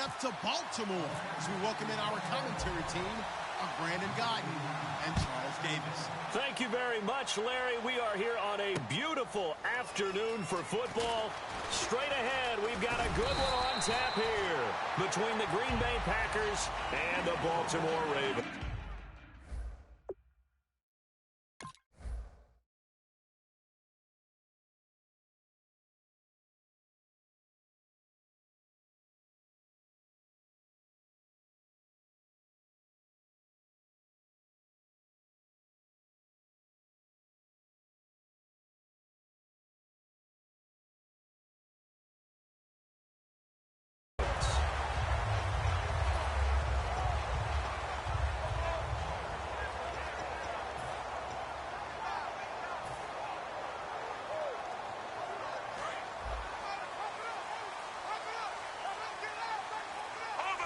up to Baltimore as we welcome in our commentary team of Brandon Guyton and Charles Davis. Thank you very much, Larry. We are here on a beautiful afternoon for football. Straight ahead, we've got a good one on tap here between the Green Bay Packers and the Baltimore Ravens.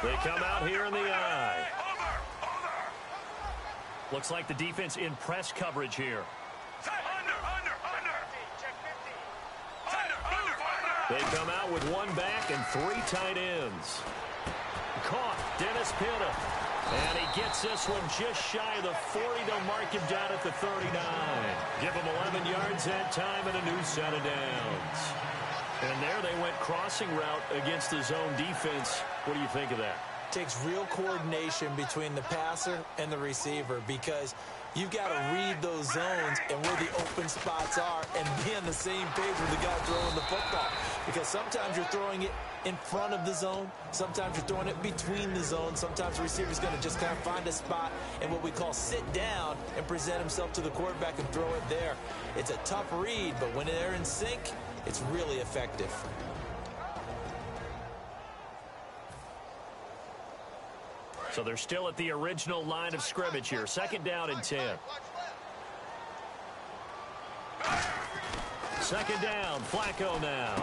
They come out here in the eye. Looks like the defense in press coverage here. They come out with one back and three tight ends. Caught, Dennis Pitta. And he gets this one just shy of the 40. They'll mark him down at the 39. Give him 11 yards that time and a new set of downs. And there they went crossing route against the zone defense. What do you think of that? Takes real coordination between the passer and the receiver because you've got to read those zones and where the open spots are and be on the same page with the guy throwing the football. Because sometimes you're throwing it in front of the zone. Sometimes you're throwing it between the zones. Sometimes the receiver's going to just kind of find a spot and what we call sit down and present himself to the quarterback and throw it there. It's a tough read, but when they're in sync, it's really effective. So they're still at the original line of scrimmage here. Second down and 10. Second down, Flacco now.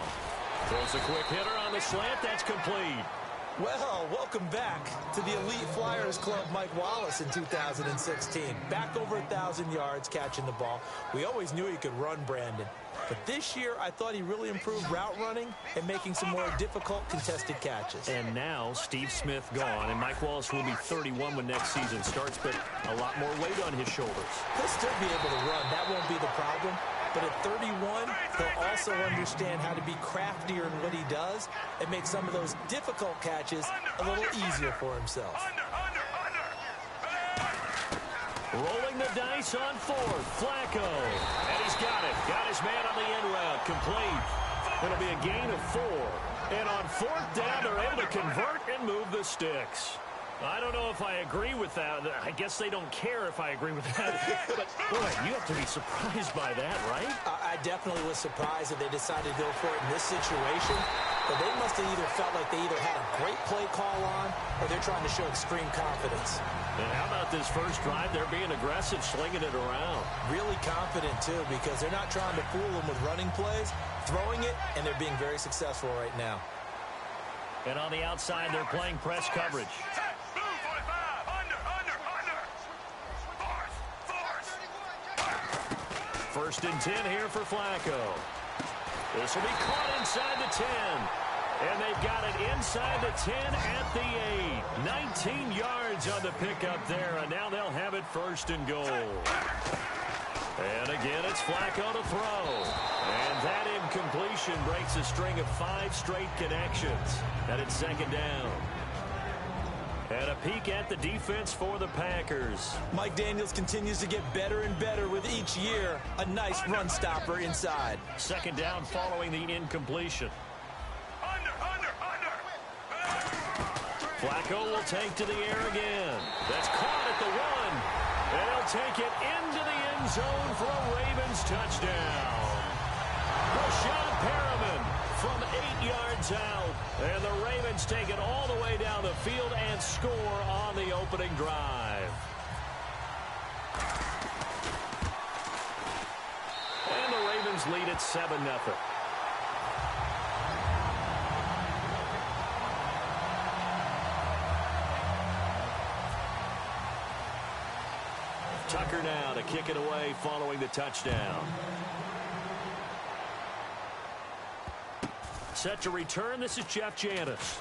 Throws a quick hitter on the slant. That's complete. Well, welcome back to the Elite Flyers Club, Mike Wallace in 2016. Back over 1,000 yards catching the ball. We always knew he could run, Brandon. But this year, I thought he really improved route running and making some more difficult contested catches. And now, Steve Smith gone, and Mike Wallace will be 31 when next season starts, but a lot more weight on his shoulders. He'll still be able to run. That won't be the problem. But at 31, he'll also understand how to be craftier in what he does and make some of those difficult catches a little easier for himself. Rolling the dice on fourth, Flacco. And he's got it. Got his man on the end route. Complete. It'll be a gain of 4. And on fourth down, they're able to convert and move the sticks. I don't know if I agree with that. I guess they don't care if I agree with that. But, boy, you have to be surprised by that, right? I definitely was surprised that they decided to go for it in this situation. But they must have either felt like they either had a great play call on or they're trying to show extreme confidence. And how about this first drive? They're being aggressive, slinging it around. Really confident, too, because they're not trying to fool them with running plays, throwing it, and they're being very successful right now. And on the outside, they're playing press coverage. First and 10 here for Flacco. This will be caught inside the 10. And they've got it inside the 10 at the 8. 19 yards on the pickup there, and now they'll have it first and goal. And again, it's Flacco to throw. And that incompletion breaks a string of 5 straight connections. And it's second down. And a peek at the defense for the Packers. Mike Daniels continues to get better and better with each year. A nice run stopper inside. Second down following the incompletion. Flacco will take to the air again. That's caught at the 1. And he'll take it into the end zone for a Ravens touchdown. Rashad Perriman from 8 yards out. And the Ravens take it all the way down the field and score on the opening drive. And the Ravens lead at 7-0. Tucker now to kick it away following the touchdown. Set to return. This is Jeff Janis.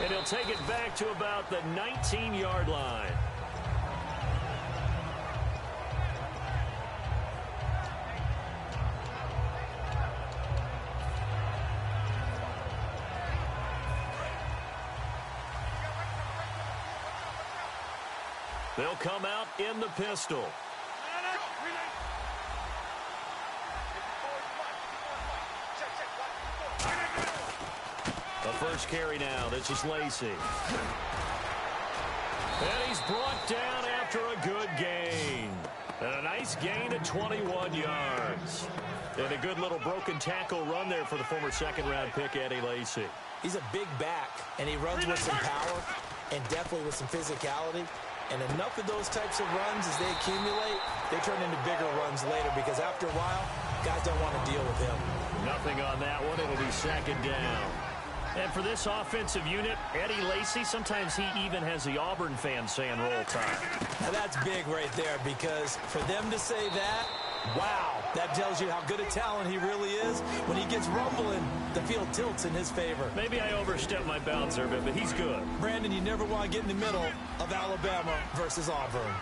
And he'll take it back to about the 19-yard line. They'll come out in the pistol. The first carry now. This is Lacey. And he's brought down after a good gain. And a nice gain of 21 yards. And a good little broken tackle run there for the former second-round pick, Eddie Lacy. He's a big back, and he runs with some power and definitely with some physicality. And enough of those types of runs, as they accumulate, they turn into bigger runs later because after a while, guys don't want to deal with him. Nothing on that one. It'll be second down. And for this offensive unit, Eddie Lacy, sometimes he even has the Auburn fans saying roll time. Now that's big right there because for them to say that, wow, that tells you how good a talent he really is. When he gets rumbling, the field tilts in his favor. Maybe I overstepped my bounds there, but he's good. Brandon, you never want to get in the middle of Alabama versus Auburn.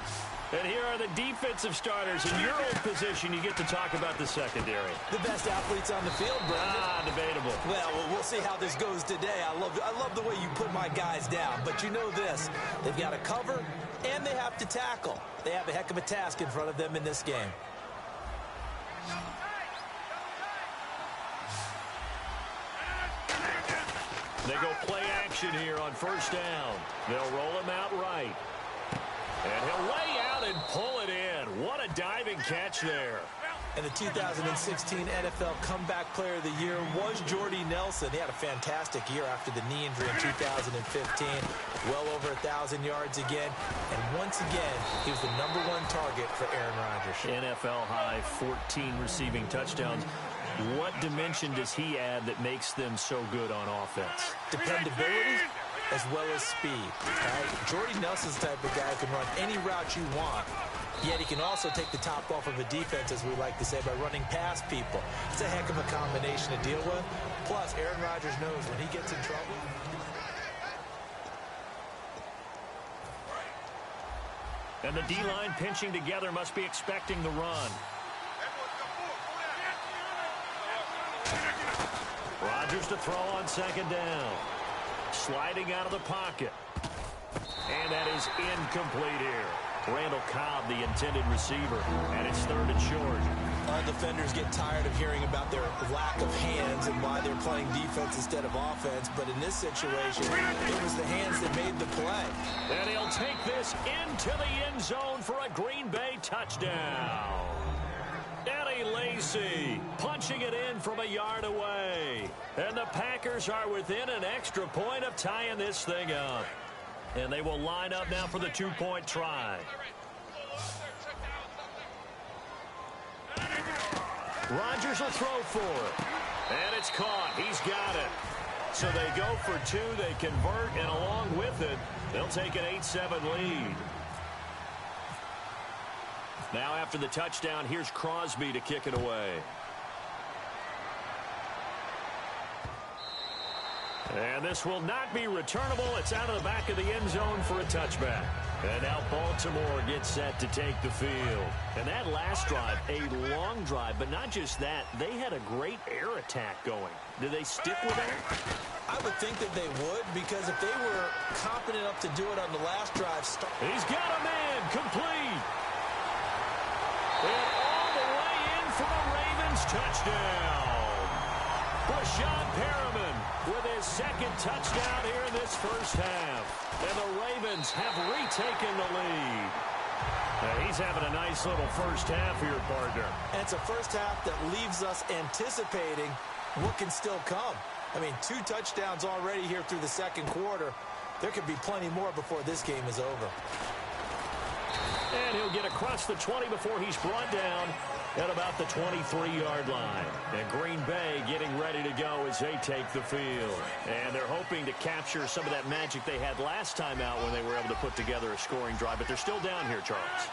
And here are the defensive starters. In your old position, you get to talk about the secondary. The best athletes on the field, Brandon. Debatable. Well, we'll see how this goes today. I love the way you put my guys down. But you know this, they've got to cover and they have to tackle. They have a heck of a task in front of them in this game. They go play action here on first down. They'll roll him out right. And he'll lay out and pull it in. What a diving catch there. And the 2016 NFL Comeback Player of the Year was Jordy Nelson. He had a fantastic year after the knee injury in 2015. Well over 1,000 yards again. And once again, he was the #1 target for Aaron Rodgers. NFL high 14 receiving touchdowns. What dimension does he add that makes them so good on offense? Dependability as well as speed. Right? Jordy Nelson's the type of guy who can run any route you want, yet he can also take the top off of a defense, as we like to say, by running past people. It's a heck of a combination to deal with. Plus, Aaron Rodgers knows when he gets in trouble. And the D-line pinching together must be expecting the run. Rodgers to throw on second down. Sliding out of the pocket. And that is incomplete here. Randall Cobb, the intended receiver, and it's 3rd and short. All defenders get tired of hearing about their lack of hands and why they're playing defense instead of offense, but in this situation, it was the hands that made the play. And he'll take this into the end zone for a Green Bay touchdown. Eddie Lacy punching it in from a yard away. And the Packers are within an extra point of tying this thing up. And they will line up now for the 2-point try. Rodgers will throw for it. And it's caught. He's got it. So they go for 2. They convert, and along with it, they'll take an 8-7 lead. Now after the touchdown, here's Crosby to kick it away. And this will not be returnable. It's out of the back of the end zone for a touchback. And now Baltimore gets set to take the field. And that last drive, a long drive, but not just that. They had a great air attack going. Do they stick with that? I would think that they would, because if they were competent enough to do it on the last drive. He's got a man complete. And all the way in for a Ravens touchdown. Brashad Perriman with his second touchdown here in this first half. And the Ravens have retaken the lead. And he's having a nice little first half here, partner. And it's a first half that leaves us anticipating what can still come. I mean, 2 touchdowns already here through the second quarter. There could be plenty more before this game is over. And he'll get across the 20 before he's brought down at about the 23-yard line. And Green Bay getting ready to go as they take the field. And they're hoping to capture some of that magic they had last time out when they were able to put together a scoring drive. But they're still down here, Charles.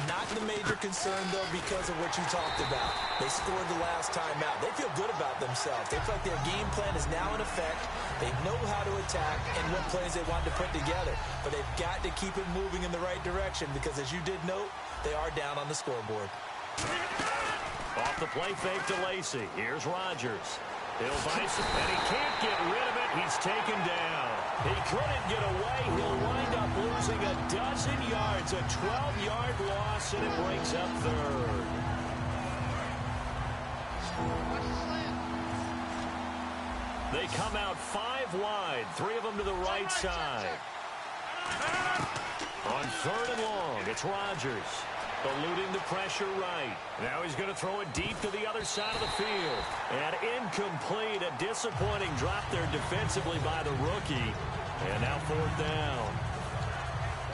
Not the major concern, though, because of what you talked about. They scored the last time out. They feel good about themselves. They feel like their game plan is now in effect. They know how to attack and what plays they want to put together. But they've got to keep it moving in the right direction because, as you did note, they are down on the scoreboard. Off the play fake to Lacey. Here's Rodgers. He'll vice it, and he can't get rid of it. He's taken down. He couldn't get away. He'll wind up losing a dozen yards, a 12-yard loss, and it breaks up third. They come out 5 wide, 3 of them to the right side. On 3rd and long, it's Rodgers. Eluding the pressure right. Now he's going to throw it deep to the other side of the field. And incomplete. A disappointing drop there defensively by the rookie. And now 4th down.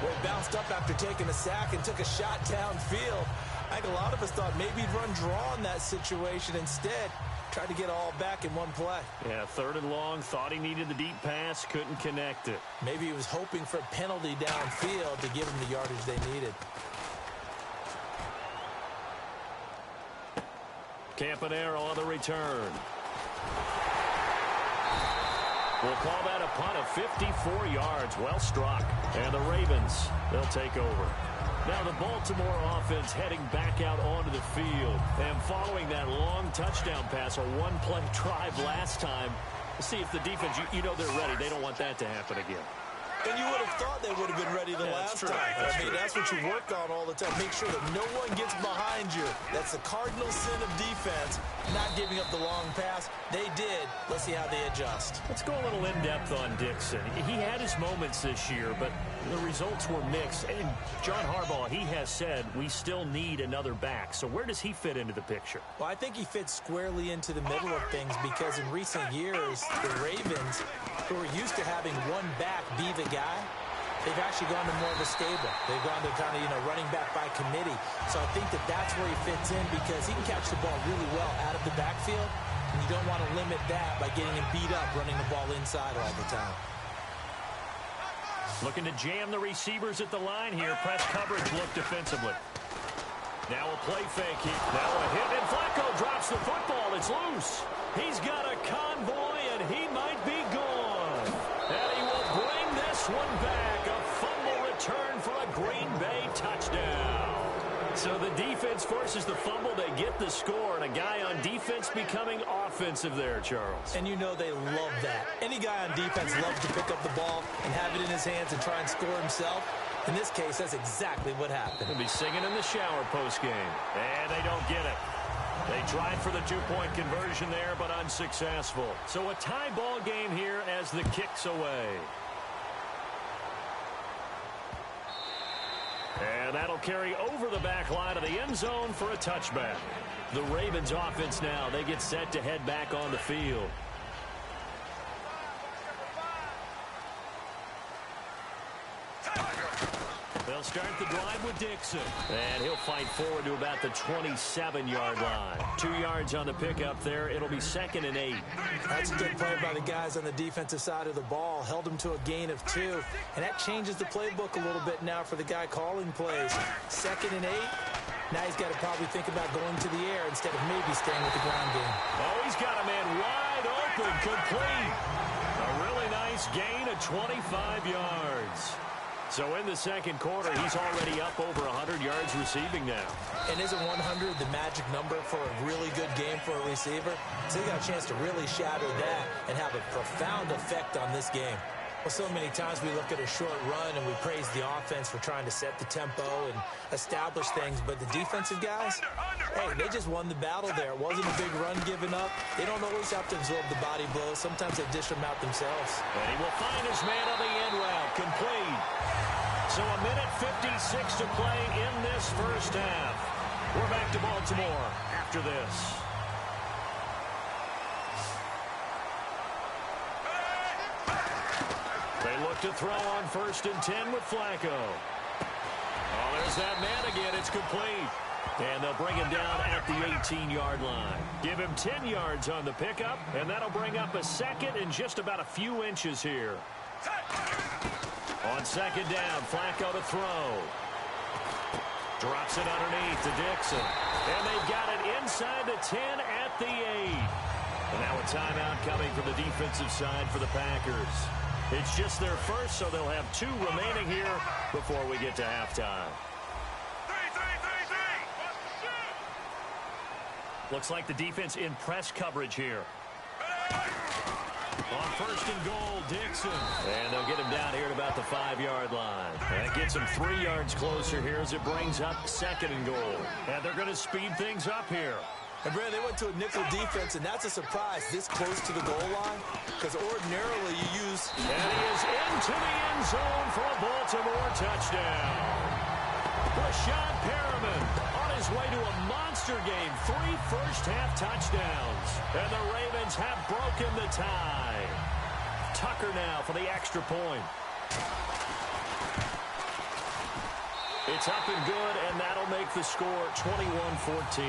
Well, he bounced up after taking a sack and took a shot downfield. I think a lot of us thought maybe he'd run draw in that situation. Instead, tried to get all back in one play. Yeah, 3rd and long. Thought he needed the deep pass. Couldn't connect it. Maybe he was hoping for a penalty downfield to give him the yardage they needed. Campanero on the return. We'll call that a punt of 54 yards. Well struck. And the Ravens, they'll take over. Now the Baltimore offense heading back out onto the field. And following that long touchdown pass, a one-play drive last time, see if the defense, you know they're ready. They don't want that to happen again. And you would have thought they would have been ready the last time. That's what you work on all the time. Make sure that no one gets behind you. That's the cardinal sin of defense, not giving up the long pass. They did. Let's see how they adjust. Let's go a little in-depth on Dixon. He had his moments this year, but the results were mixed. And John Harbaugh, he has said we still need another back. So where does he fit into the picture? Well, I think he fits squarely into the middle of things because in recent years, the Ravens, who are used to having one back be the guy, they've actually gone to more of a stable. They've gone to kind of, running back by committee. So I think that that's where he fits in because he can catch the ball really well out of the backfield, and you don't want to limit that by getting him beat up running the ball inside all the time. Looking to jam the receivers at the line here. Press coverage look defensively. Now a play fake. Now a hit, and Flacco drops the football. It's loose. He's got a convoy, and he might be gone. And he will bring this one back. A fumble return for a Green Bay touchdown. So the defense forces the fumble. They get the score, and a guy on defense becoming offensive there, Charles. And you know they love that. Any guy on defense loves to pick up the ball and have it in his hands and try and score himself. In this case, that's exactly what happened. He'll be singing in the shower post-game. And they don't get it. They tried for the two-point conversion there, but unsuccessful. So a tie ball game here as the kick's away. And that'll carry over the back line of the end zone for a touchback. The Ravens offense now, they get set to head back on the field. They'll start the drive with Dixon. And he'll fight forward to about the 27-yard line. 2 yards on the pickup there. It'll be 2nd and 8. That's a good play by the guys on the defensive side of the ball. Held him to a gain of 2. And that changes the playbook a little bit now for the guy calling plays. 2nd and 8. Now he's got to probably think about going to the air instead of maybe staying with the ground game. Oh, he's got a man wide open, complete. A really nice gain of 25 yards. So in the second quarter, he's already up over 100 yards receiving now. And isn't 100 the magic number for a really good game for a receiver? So he got a chance to really shatter that and have a profound effect on this game. Well, so many times we look at a short run and we praise the offense for trying to set the tempo and establish things. But the defensive guys, hey, they just won the battle there. It wasn't a big run given up. They don't always have to absorb the body blows. Sometimes they dish them out themselves. And he will find his man on the end route, complete. So a minute 56 to play in this first half. We're back to Baltimore after this. They look to throw on 1st and 10 with Flacco. Oh, there's that man again. It's complete. And they'll bring him down at the 18-yard line. Give him 10 yards on the pickup, and that'll bring up a 2nd and just about a few inches here. On 2nd down, Flacco to throw. Drops it underneath to Dixon. And they've got it inside the 10 at the 8. And now a timeout coming from the defensive side for the Packers. It's just their first, so they'll have 2 remaining here before we get to halftime. Looks like the defense in press coverage here. On first and goal, Dixon. And they'll get him down here at about the 5-yard line. That gets him 3 yards closer here as it brings up second and goal. And they're going to speed things up here. And, Brad, they went to a nickel defense, and that's a surprise this close to the goal line because ordinarily you use... And he is into the end zone for a Baltimore touchdown. Rashad Perriman on his way to a monster game. 3 first-half touchdowns. And the Ravens have broken the tie. Tucker now for the extra point. It's up and good, and that'll make the score 21-14.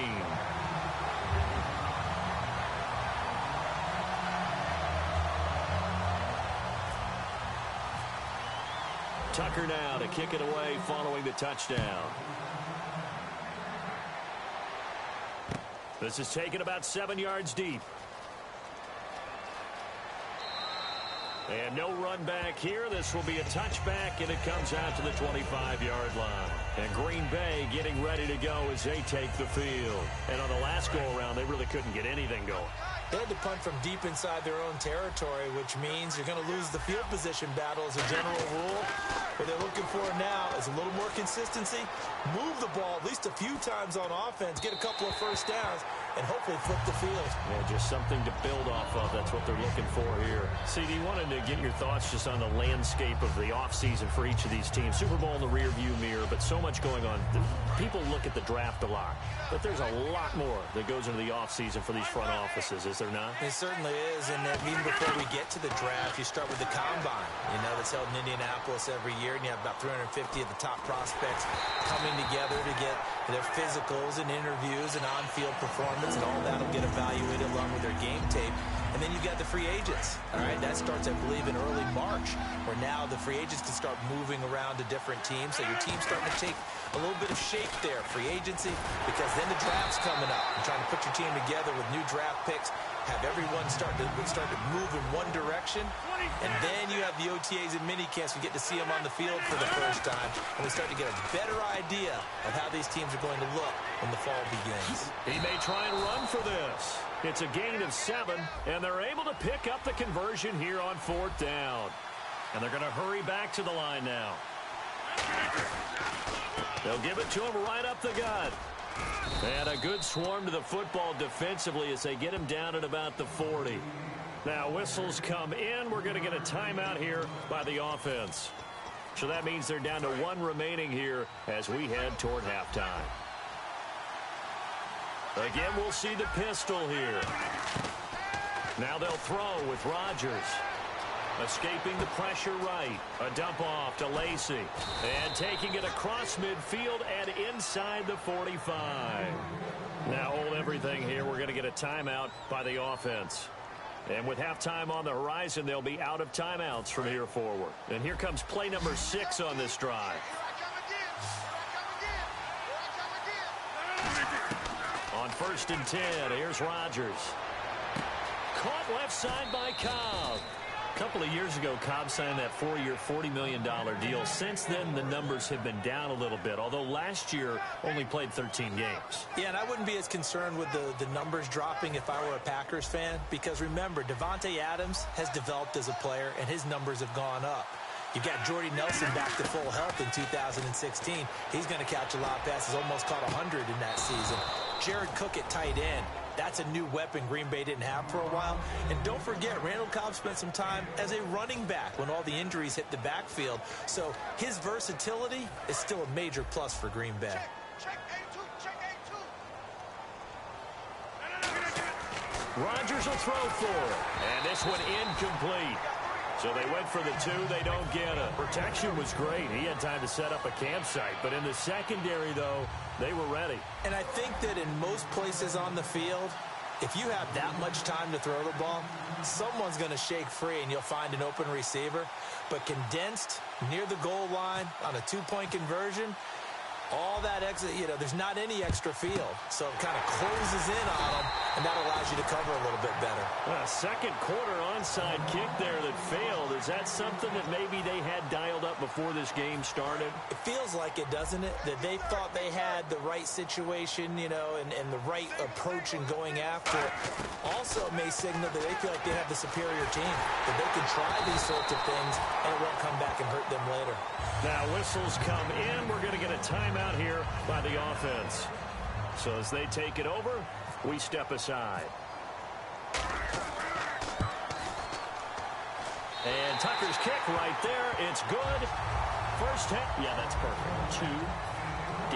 Tucker now to kick it away following the touchdown. This is taken about 7 yards deep. And no run back here. This will be a touchback, and it comes out to the 25-yard line. And Green Bay getting ready to go as they take the field. And on the last go-around, they really couldn't get anything going. They had to punt from deep inside their own territory, which means you're going to lose the field position battle as a general rule. What they're looking for now is a little more consistency, move the ball at least a few times on offense, get a couple of first downs, and hopefully flip the field. Yeah, just something to build off of. That's what they're looking for here. CD, wanted to get your thoughts just on the landscape of the offseason for each of these teams. Super Bowl in the rearview mirror, but so much going on. People look at the draft a lot, but there's a lot more that goes into the offseason for these front offices, is there not? It certainly is, and even before we get to the draft, you start with the combine. You know, that's held in Indianapolis every year, and you have about 350 of the top prospects coming together to get their physicals and interviews and on-field performance, and all that will get evaluated along with their game tape. And then you've got the free agents. All right, that starts, I believe, in early March, where now the free agents can start moving around to different teams. So your team's starting to take a little bit of shape there, free agency, because then the draft's coming up. You're trying to put your team together with new draft picks, have everyone start to move in one direction, and then you have the OTAs and mini camps. We get to see them on the field for the first time, and we start to get a better idea of how these teams are going to look when the fall begins. He may try and run for this. It's a gain of 7, and they're able to pick up the conversion here on 4th down. And they're going to hurry back to the line now. They'll give it to him right up the gut. And a good swarm to the football defensively as they get him down at about the 40. Now whistles come in. We're going to get a timeout here by the offense. So that means they're down to 1 remaining here as we head toward halftime. Again, we'll see the pistol here. Now they'll throw with Rodgers. Escaping the pressure right. A dump off to Lacy. And taking it across midfield and inside the 45. Now hold everything here. We're going to get a timeout by the offense. And with halftime on the horizon, they'll be out of timeouts from here forward. And here comes play number 6 on this drive. On 1st and 10, here's Rodgers. Caught left side by Cobb. A couple of years ago, Cobb signed that 4-year, $40 million deal. Since then, the numbers have been down a little bit, although last year only played 13 games. Yeah, and I wouldn't be as concerned with the numbers dropping if I were a Packers fan, because remember, Devontae Adams has developed as a player, and his numbers have gone up. You've got Jordy Nelson back to full health in 2016. He's going to catch a lot of passes, almost caught 100 in that season. Jared Cook at tight end. That's a new weapon Green Bay didn't have for a while. And don't forget, Randall Cobb spent some time as a running back when all the injuries hit the backfield. So his versatility is still a major plus for Green Bay. Check A2. Rodgers will throw for it. And this one incomplete. So they went for the 2. They don't get it. Protection was great. He had time to set up a campsite. But in the secondary, though, they were ready. And I think that in most places on the field, if you have that much time to throw the ball, someone's going to shake free and you'll find an open receiver. But condensed near the goal line on a 2-point conversion, All that extra, there's not any extra field. So it kind of closes in on them, and that allows you to cover a little bit better. Second quarter onside kick there that failed. Is that something that maybe they had dialed up before this game started? It feels like it, doesn't it? That they thought they had the right situation, and the right approach in going after it. Also, it may signal that they feel like they have the superior team, that they can try these sorts of things, and it won't come back and hurt them later. Now whistles come in. We're going to get a timeout here by the offense. So as they take it over, we step aside. And Tucker's kick right there. It's good. First hit. Yeah, that's perfect. 2.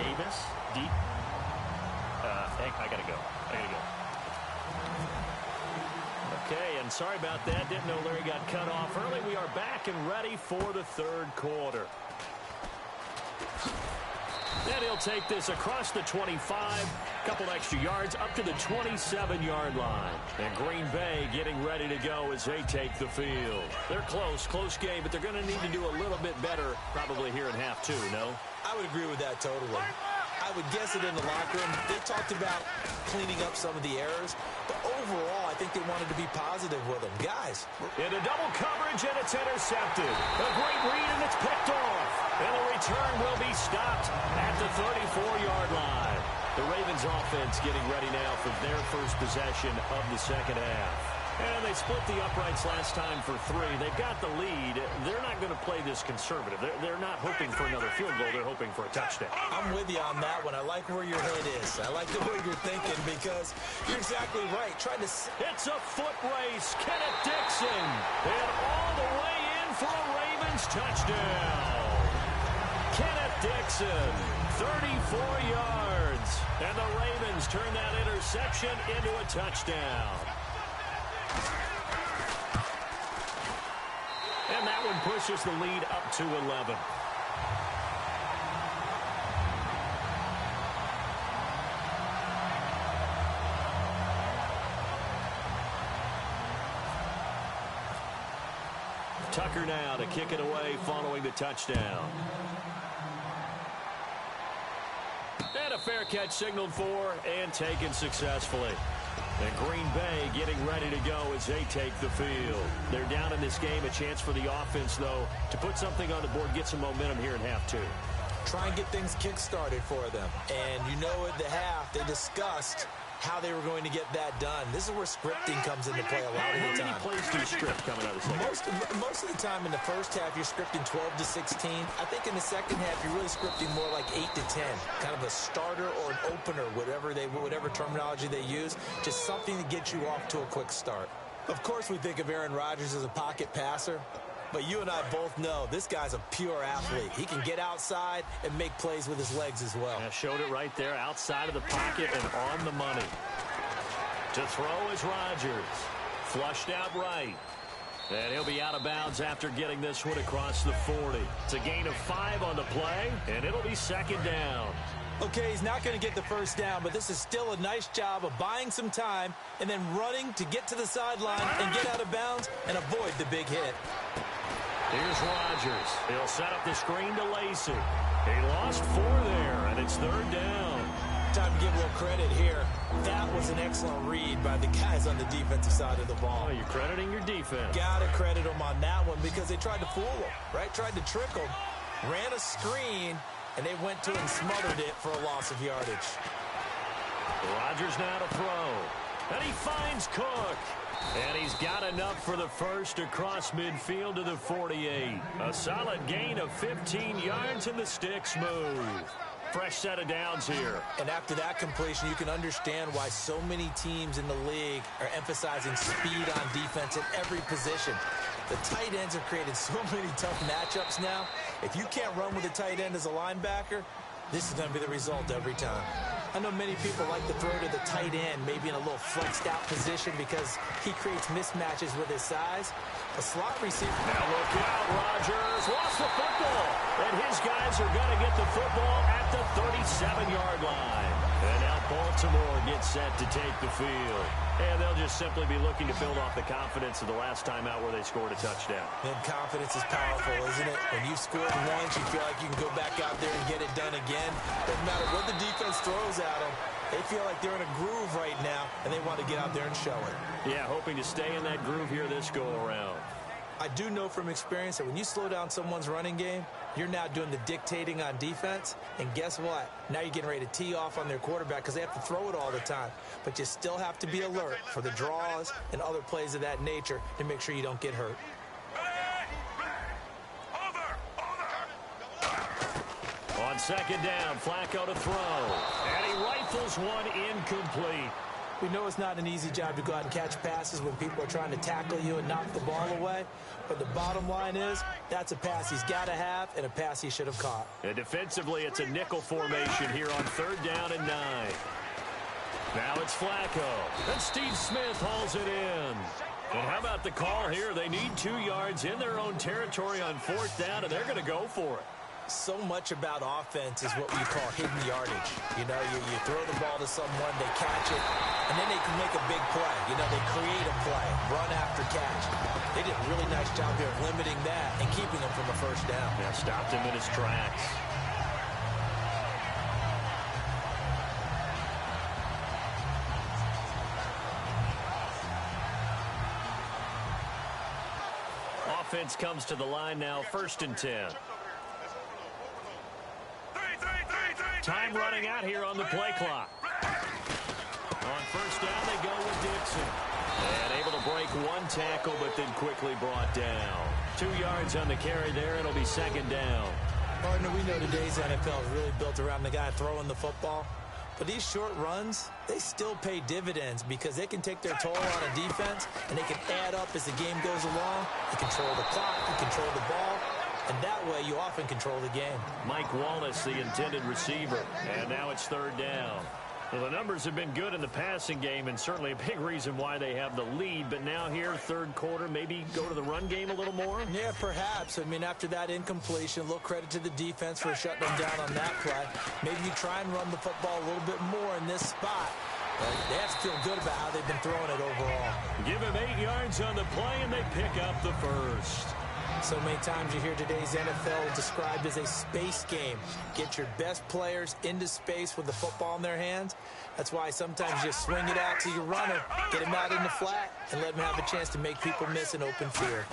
Davis. Deep. Hank, I got to go. Okay, and sorry about that. Didn't know Larry got cut off early. We are back and ready for the third quarter. And he'll take this across the 25, couple extra yards up to the 27-yard line. And Green Bay getting ready to go as they take the field. They're close game, but they're going to need to do a little bit better probably here in half two, no? I would agree with that totally. I would guess it in the locker room. They talked about cleaning up some of the errors, but overall, I think they wanted to be positive with them. Guys. Into double coverage, and it's intercepted. A great read, and it's picked off. And the return will be stopped at the 34-yard line. The Ravens offense getting ready now for their first possession of the second half. And they split the uprights last time for 3. They've got the lead. They're not going to play this conservative. They're not hoping for another field goal. They're hoping for a touchdown. I'm with you on that one. I like where your head is. I like the way you're thinking because you're exactly right. It's a foot race. Kenneth Dixon. And all the way in for a Ravens touchdown. Kenneth Dixon, 34 yards. And the Ravens turn that interception into a touchdown. And that one pushes the lead up to 11. Tucker now to kick it away following the touchdown. And a fair catch signaled for and taken successfully. And Green Bay getting ready to go as they take the field. They're down in this game. A chance for the offense, though, to put something on the board, get some momentum here in half two. Try and get things kick-started for them. And at the half, they discussed how they were going to get that done. This is where scripting comes into play a lot of the time. How many plays do you script coming out of the second? Most of the time in the first half, you're scripting 12 to 16. I think in the second half, you're really scripting more like 8 to 10. Kind of a starter or an opener, whatever terminology they use. Just something to get you off to a quick start. Of course, we think of Aaron Rodgers as a pocket passer. But you and I both know this guy's a pure athlete. He can get outside and make plays with his legs as well. Yeah, showed it right there, outside of the pocket and on the money. To throw is Rodgers. Flushed out right. And he'll be out of bounds after getting this one across the 40. It's a gain of 5 on the play, and it'll be second down. Okay, he's not going to get the first down, but this is still a nice job of buying some time and then running to get to the sideline and get out of bounds and avoid the big hit. Here's Rodgers. He'll set up the screen to Lacey. He lost 4 there, and it's third down. Time to give a little credit here. That was an excellent read by the guys on the defensive side of the ball. Oh, you're crediting your defense. Got to credit them on that one because they tried to fool him, right? Tried to trick him. Ran a screen, and they went to and smothered it for a loss of yardage. Rodgers now to throw. And he finds Cook. And he's got enough for the first across midfield to the 48. A solid gain of 15 yards, and the sticks move. Fresh set of downs here. And after that completion, you can understand why so many teams in the league are emphasizing speed on defense at every position. The tight ends have created so many tough matchups now. If you can't run with a tight end as a linebacker, this is going to be the result every time. I know many people like to throw to the tight end, maybe in a little flexed out position because he creates mismatches with his size. A slot receiver. Now look out, Rodgers lost the football. And his guys are going to get the football at the 37-yard line. And now Baltimore gets set to take the field. And they'll just simply be looking to build off the confidence of the last time out where they scored a touchdown. And confidence is powerful, isn't it? When you've scored once, you feel like you can go back out there and get it done again. Doesn't matter what the defense throws at them. They feel like they're in a groove right now, and they want to get out there and show it. Yeah, hoping to stay in that groove here this go-around. I do know from experience that when you slow down someone's running game, you're now doing the dictating on defense. And guess what? Now you're getting ready to tee off on their quarterback because they have to throw it all the time. But you still have to be alert for the draws and other plays of that nature to make sure you don't get hurt. On second down, Flacco to throw. And he rifles one incomplete. We know it's not an easy job to go out and catch passes when people are trying to tackle you and knock the ball away. But the bottom line is, that's a pass he's got to have and a pass he should have caught. And defensively, it's a nickel formation here on 3rd down and 9. Now it's Flacco. And Steve Smith hauls it in. And how about the call here? They need 2 yards in their own territory on 4th down, and they're going to go for it. So much about offense is what we call hidden yardage. You know, you throw the ball to someone, they catch it, and then they can make a big play. You know, they create a play, run after catch. They did a really nice job here of limiting that and keeping him from a 1st down. Yeah, stopped him in his tracks. Offense comes to the line now, 1st and 10. Time running out here on the play clock. On 1st down, they go with Dixon. And able to break 1 tackle, but then quickly brought down. 2 yards on the carry there. It'll be 2nd down. Partner, we know today's NFL is really built around the guy throwing the football. But these short runs, they still pay dividends because they can take their toll on a defense, and they can add up as the game goes along. You control the clock, you control the ball. And that way, you often control the game. Mike Wallace, the intended receiver. And now it's 3rd down. Well, the numbers have been good in the passing game, and certainly a big reason why they have the lead. But now here, 3rd quarter, maybe go to the run game a little more? Yeah, perhaps. I mean, after that incompletion, a little credit to the defense for shutting them down on that play. Maybe you try and run the football a little bit more in this spot. But they have to feel good about how they've been throwing it overall. Give him 8 yards on the play, and they pick up the 1st. So many times you hear today's NFL described as a space game. Get your best players into space with the football in their hands. That's why sometimes you just swing it out to your runner, get him out in the flat, and let him have a chance to make people miss an open field.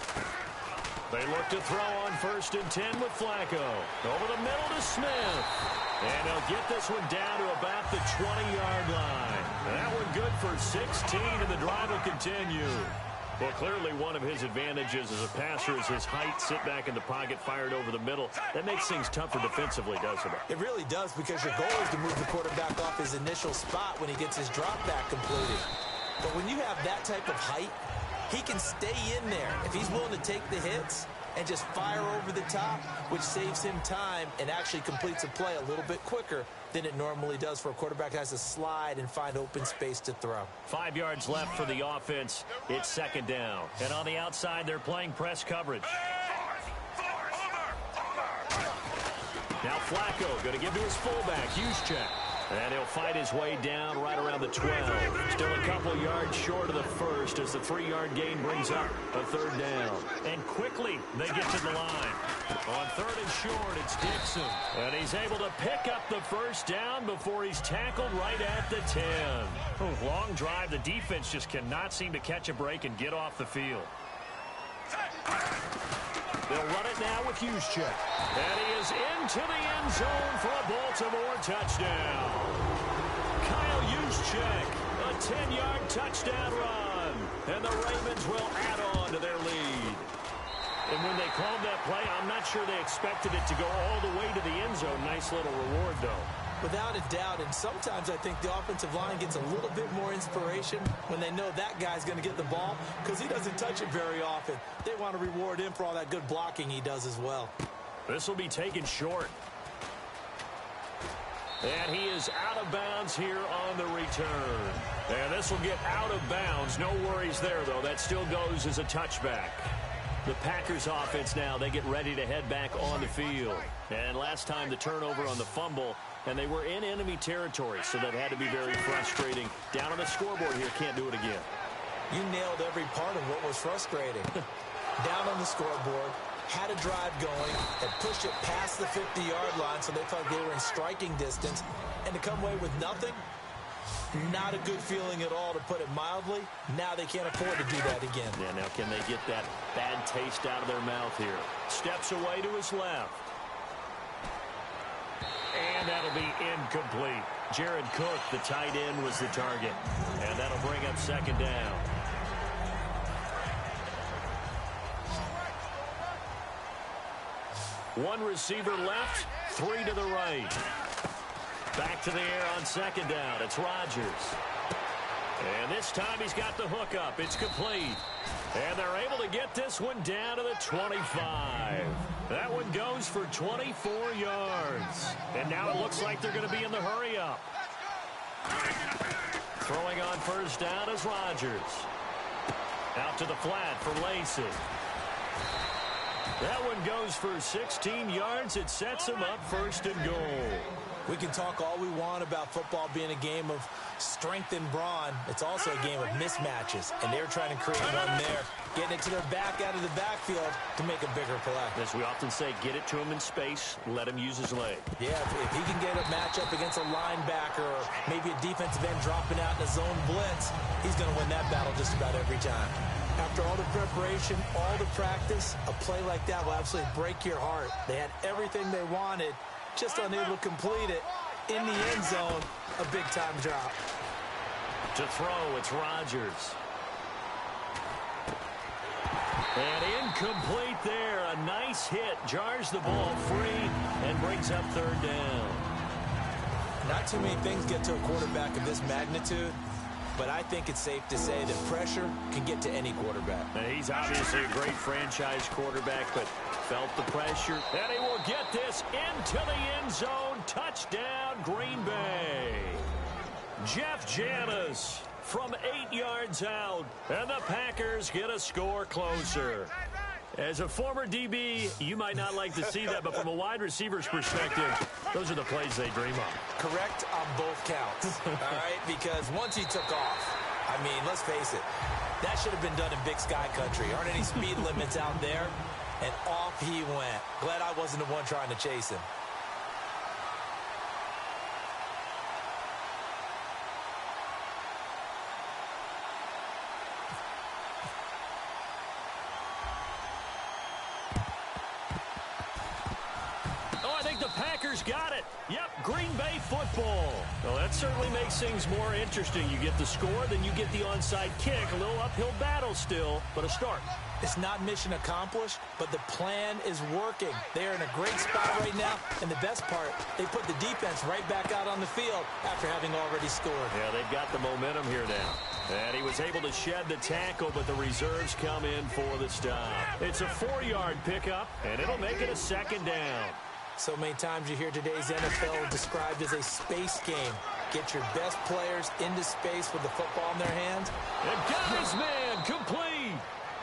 They look to throw on 1st and 10 with Flacco. Over the middle to Smith. And they'll get this one down to about the 20-yard line. That one good for 16, and the drive will continue. Well, clearly one of his advantages as a passer is his height. Sit back in the pocket, fired over the middle. That makes things tougher defensively, doesn't it? It really does, because your goal is to move the quarterback off his initial spot when he gets his drop back completed. But when you have that type of height, he can stay in there if he's willing to take the hits and just fire over the top, which saves him time and actually completes a play a little bit quicker than it normally does for a quarterback that has to slide and find open space to throw. 5 yards left for the offense. It's 2nd down. And on the outside, they're playing press coverage. Now Flacco going to give to his fullback, Juszczyk. And he'll fight his way down right around the 12. Still a couple yards short of the 1st as the 3-yard gain brings up a 3rd down. And quickly they get to the line. On 3rd and short, it's Dixon. And he's able to pick up the 1st down before he's tackled right at the 10. Long drive. The defense just cannot seem to catch a break and get off the field. They'll run it now with Juszczyk. And he is into the end zone for a Baltimore touchdown. Kyle Juszczyk, a 10-yard touchdown run. And the Ravens will add on to their lead. And when they called that play, I'm not sure they expected it to go all the way to the end zone. Nice little reward, though. Without a doubt, and sometimes I think the offensive line gets a little bit more inspiration when they know that guy's going to get the ball, because he doesn't touch it very often. They want to reward him for all that good blocking he does as well. This will be taken short. And he is out of bounds here on the return. And this will get out of bounds. No worries there, though. That still goes as a touchback. The Packers offense now, they get ready to head back on the field. And last time the turnover on the fumble, and they were in enemy territory, so that had to be very frustrating. Down on the scoreboard here, can't do it again. You nailed every part of what was frustrating. Down on the scoreboard, had a drive going, and pushed it past the 50-yard line so they thought they were in striking distance, and to come away with nothing, not a good feeling at all, to put it mildly. Now they can't afford to do that again. Yeah, now can they get that bad taste out of their mouth here? Steps away to his left. And that'll be incomplete. Jared Cook, the tight end, was the target. And that'll bring up second down. One receiver left, three to the right. Back to the air on second down. It's Rodgers. And this time he's got the hook up. It's complete. And they're able to get this one down to the 25. That one goes for 24 yards. And now it looks like they're going to be in the hurry up. Throwing on first down is Rodgers. Out to the flat for Lacey. That one goes for 16 yards. It sets him up first and goal. We can talk all we want about football being a game of strength and brawn. It's also a game of mismatches, and they're trying to create one there, getting it to their back out of the backfield to make a bigger play. As we often say, get it to him in space, let him use his leg. Yeah, if he can get a matchup against a linebacker or maybe a defensive end dropping out in a zone blitz, he's going to win that battle just about every time. After all the preparation, all the practice, a play like that will absolutely break your heart. They had everything they wanted, just unable to complete it. In the end zone, a big-time drop. To throw, it's Rodgers. And incomplete there. A nice hit. Jars the ball free and brings up third down. Not too many things get to a quarterback of this magnitude, but I think it's safe to say that pressure can get to any quarterback. Now, he's obviously a great franchise quarterback, but felt the pressure. And he will get this into the end zone. Touchdown, Green Bay. Jeff Janis from 8 yards out. And the Packers get a score closer. As a former DB, you might not like to see that, but from a wide receiver's perspective, those are the plays they dream of. Correct on both counts, all right? Because once he took off, I mean, let's face it, that should have been done in Big Sky Country. Aren't any speed limits out there? And off he went. Glad I wasn't the one trying to chase him. Packers got it. Yep, Green Bay football. Well, that certainly makes things more interesting. You get the score, then you get the onside kick. A little uphill battle still, but a start. It's not mission accomplished, but the plan is working. They're in a great spot right now, and the best part, they put the defense right back out on the field after having already scored. Yeah, they've got the momentum here now. And he was able to shed the tackle, but the reserves come in for the stop. It's a 4-yard pickup, and it'll make it a second down. So many times you hear today's NFL described as a space game. Get your best players into space with the football in their hands. And got his man complete.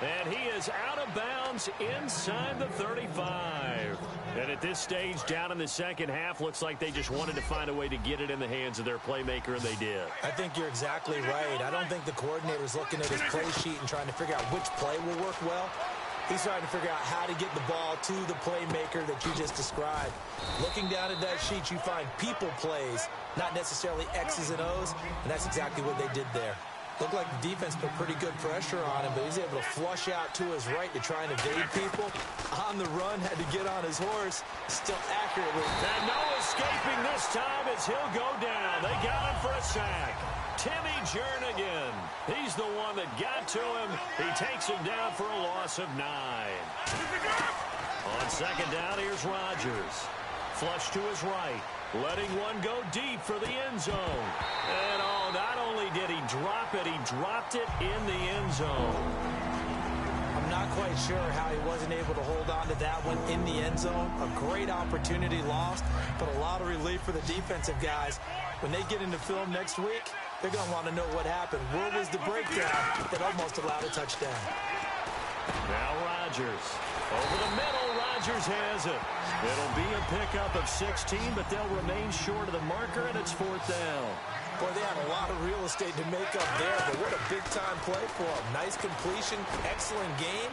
And he is out of bounds inside the 35. And at this stage, down in the second half, looks like they just wanted to find a way to get it in the hands of their playmaker, and they did. I think you're exactly right. I don't think the coordinator's looking at his play sheet and trying to figure out which play will work well. He's trying to figure out how to get the ball to the playmaker that you just described. Looking down at that sheet, you find people plays, not necessarily X's and O's, and that's exactly what they did there. Looked like the defense put pretty good pressure on him, but he's able to flush out to his right to try and evade people. On the run, had to get on his horse, still accurately. And no escaping this time as he'll go down. They got him for a sack. Timmy Jernigan. He's the one that got to him. He takes him down for a loss of 9. On second down, here's Rodgers. Flush to his right. Letting one go deep for the end zone. And not only did he drop it, he dropped it in the end zone. I'm not quite sure how he wasn't able to hold on to that one in the end zone. A great opportunity lost, but a lot of relief for the defensive guys. When they get into film next week, they're going to want to know what happened. Where was the breakdown that almost allowed a touchdown? Now Rodgers. Over the middle, Rodgers has it. It'll be a pickup of 16, but they'll remain short of the marker, and it's 4th down. Boy, they had a lot of real estate to make up there, but what a big-time play for them. Nice completion, excellent game.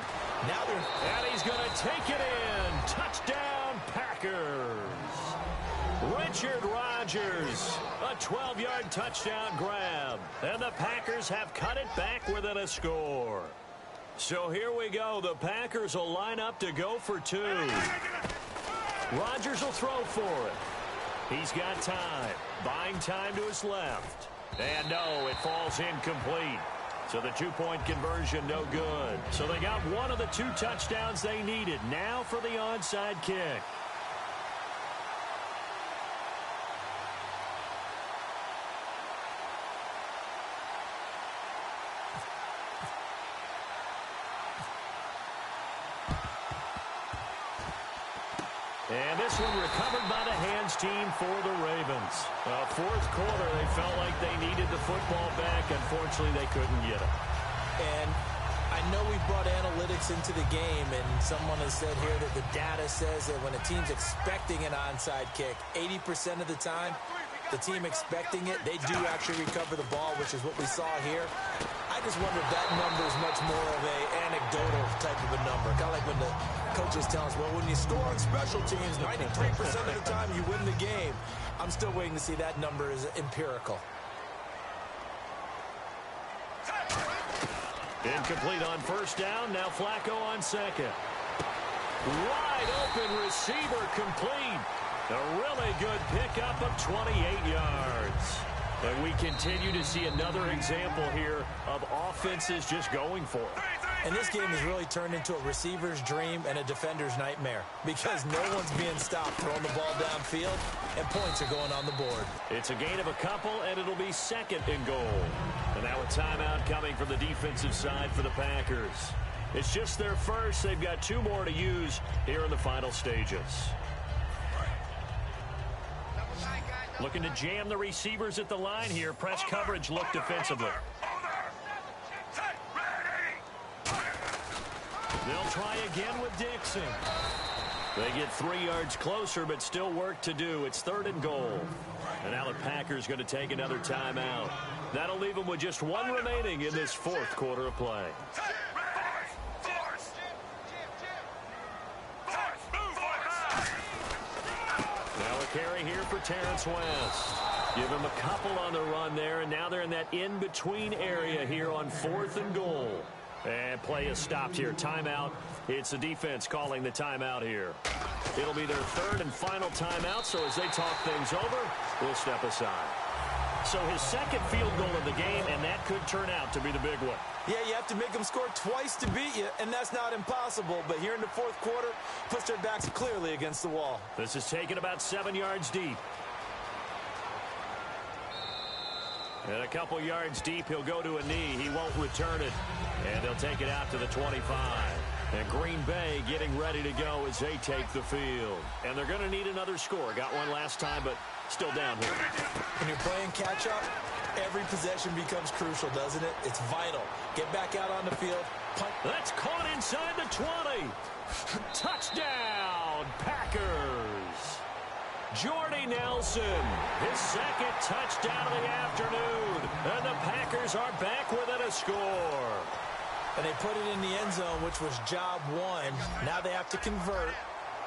Now they're... And he's going to take it in. Touchdown, Packers. Richard Rodgers, a 12-yard touchdown grab. And the Packers have cut it back within a score. So here we go. The Packers will line up to go for 2. Rodgers will throw for it. He's got time. Buying time to his left. And no, it falls incomplete. So the 2-point conversion, no good. So they got one of the 2 touchdowns they needed. Now for the onside kick. And this one recovered by the hands team for the Ravens. 4th quarter, they felt like they needed the football back. Unfortunately, they couldn't get it. And I know we brought analytics into the game, and someone has said here that the data says that when a team's expecting an onside kick, 80% of the time, the team expecting it, they do actually recover the ball, which is what we saw here. I just wonder if that number is much more of a anecdotal type of a number. Kind of like when the coaches tell us, well, when you score on special teams, 93% of the time you win the game. I'm still waiting to see that number is empirical. Incomplete on 1st down. Now Flacco on 2nd. Wide open receiver complete. A really good pickup of 28 yards. And we continue to see another example here of offenses just going for it. And this game has really turned into a receiver's dream and a defender's nightmare because no one's being stopped throwing the ball downfield, and points are going on the board. It's a gain of a couple, and it'll be 2nd and goal. And now a timeout coming from the defensive side for the Packers. It's just their first. They've got 2 more to use here in the final stages. Looking to jam the receivers at the line here. Press coverage look defensively. They'll try again with Dixon. They get 3 yards closer, but still work to do. It's 3rd and goal. And now the Packers going to take another timeout. That'll leave them with just 1 remaining in this 4th quarter of play. Now a carry here for Terrence West. Give him a couple on the run there, and now they're in that in-between area here on 4th and goal. And play is stopped here. Timeout. It's the defense calling the timeout here. It'll be their 3rd and final timeout, so as they talk things over, we'll step aside. So his 2nd field goal of the game, and that could turn out to be the big one. Yeah, you have to make them score twice to beat you, and that's not impossible. But here in the 4th quarter, puts their backs clearly against the wall. This is taken about 7 yards deep. And a couple yards deep, he'll go to a knee. He won't return it. And they'll take it out to the 25. And Green Bay getting ready to go as they take the field. And they're going to need another score. Got one last time, but still down here. When you're playing catch-up, every possession becomes crucial, doesn't it? It's vital. Get back out on the field. Punt. That's caught inside the 20. Touchdown, Packers. Jordy Nelson, his 2nd touchdown of the afternoon. And the Packers are back within a score. And they put it in the end zone, which was job 1. Now they have to convert.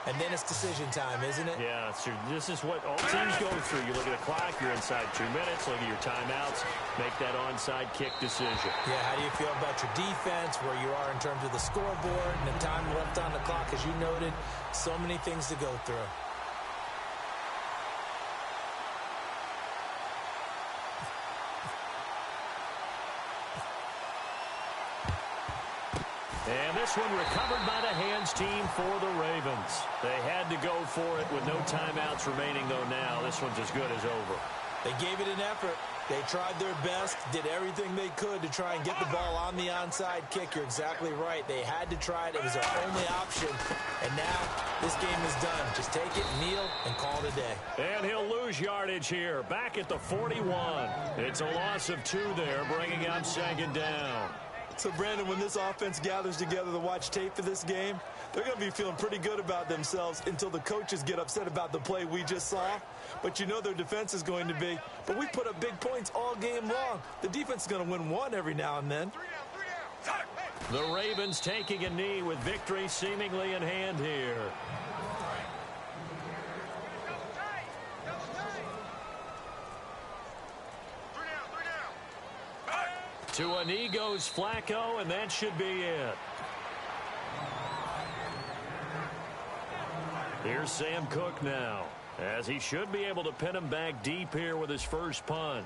And then it's decision time, isn't it? Yeah, this is what all teams go through. You look at the clock, you're inside 2 minutes, look at your timeouts, make that onside kick decision. Yeah, how do you feel about your defense, where you are in terms of the scoreboard, and the time left on the clock, as you noted, so many things to go through. And this one recovered by the hands team for the Ravens. They had to go for it with no timeouts remaining, though now. This one's as good as over. They gave it an effort. They tried their best, did everything they could to try and get the ball on the onside kick. You're exactly right. They had to try it. It was their only option. And now this game is done. Just take it, kneel, and call it a day. And he'll lose yardage here. Back at the 41. It's a loss of 2 there, bringing up 2nd down. So, Brandon, when this offense gathers together to watch tape for this game, they're going to be feeling pretty good about themselves until the coaches get upset about the play we just saw. But you know their defense is going to be. But we put up big points all game long. The defense is going to win one every now and then. The Ravens taking a knee with victory seemingly in hand here. To a knee goes Flacco, and that should be it. Here's Sam Cook now, as he should be able to pin him back deep here with his first punt.